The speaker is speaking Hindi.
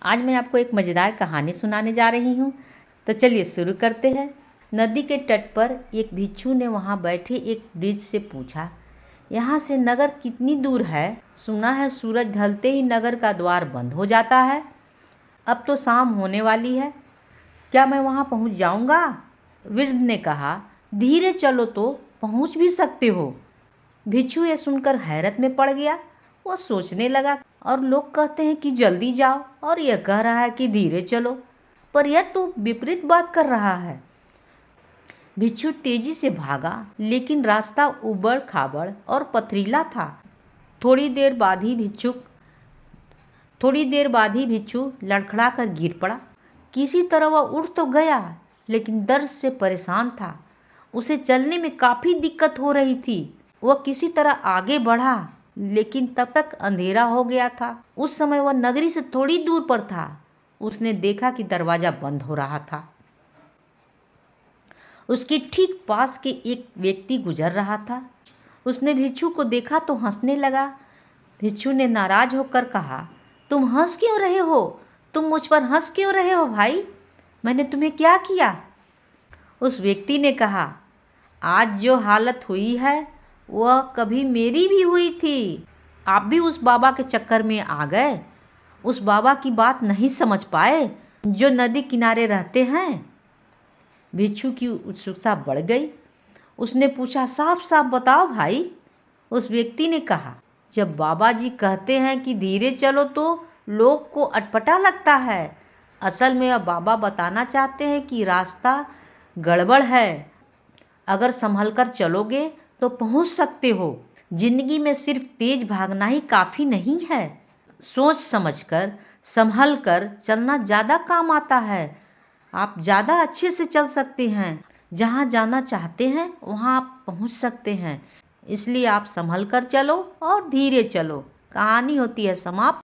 आज मैं आपको एक मज़ेदार कहानी सुनाने जा रही हूँ। तो चलिए शुरू करते हैं। नदी के तट पर एक भिक्षु ने वहाँ बैठे एक वृद्ध से पूछा, यहाँ से नगर कितनी दूर है? सुना है सूरज ढलते ही नगर का द्वार बंद हो जाता है। अब तो शाम होने वाली है, क्या मैं वहाँ पहुँच जाऊँगा? वृद्ध ने कहा, धीरे चलो तो पहुँच भी सकते हो। भिक्षु ये सुनकर हैरत में पड़ गया। वो सोचने लगा, और लोग कहते हैं कि जल्दी जाओ और यह कह रहा है कि धीरे चलो, पर यह तो विपरीत बात कर रहा है। भिक्षु तेजी से भागा, लेकिन रास्ता उबड़ खाबड़ और पथरीला था। थोड़ी देर बाद ही भिक्षु लड़खड़ा कर गिर पड़ा। किसी तरह वह उठ तो गया, लेकिन दर्द से परेशान था। उसे चलने में काफ़ी दिक्कत हो रही थी। वह किसी तरह आगे बढ़ा, लेकिन तब तक अंधेरा हो गया था। उस समय वह नगरी से थोड़ी दूर पर था। उसने देखा कि दरवाज़ा बंद हो रहा था। उसके ठीक पास के एक व्यक्ति गुजर रहा था। उसने भिक्षु को देखा तो हंसने लगा। भिक्षु ने नाराज होकर कहा, तुम हंस क्यों रहे हो? तुम मुझ पर हंस क्यों रहे हो भाई? मैंने तुम्हें क्या किया? उस व्यक्ति ने कहा, आज जो हालत हुई है वह कभी मेरी भी हुई थी। आप भी उस बाबा के चक्कर में आ गए, उस बाबा की बात नहीं समझ पाए जो नदी किनारे रहते हैं। भिक्षु की उत्सुकता बढ़ गई। उसने पूछा, साफ साफ बताओ भाई। उस व्यक्ति ने कहा, जब बाबा जी कहते हैं कि धीरे चलो तो लोग को अटपटा लगता है। असल में वह बाबा बताना चाहते हैं कि रास्ता गड़बड़ है। अगर संभल कर चलोगे तो पहुंच सकते हो। जिंदगी में सिर्फ तेज भागना ही काफ़ी नहीं है। सोच समझकर संभल कर चलना ज़्यादा काम आता है। आप ज़्यादा अच्छे से चल सकते हैं। जहाँ जाना चाहते हैं वहाँ आप पहुँच सकते हैं। इसलिए आप संभल कर चलो और धीरे चलो। कहानी होती है समाप्त।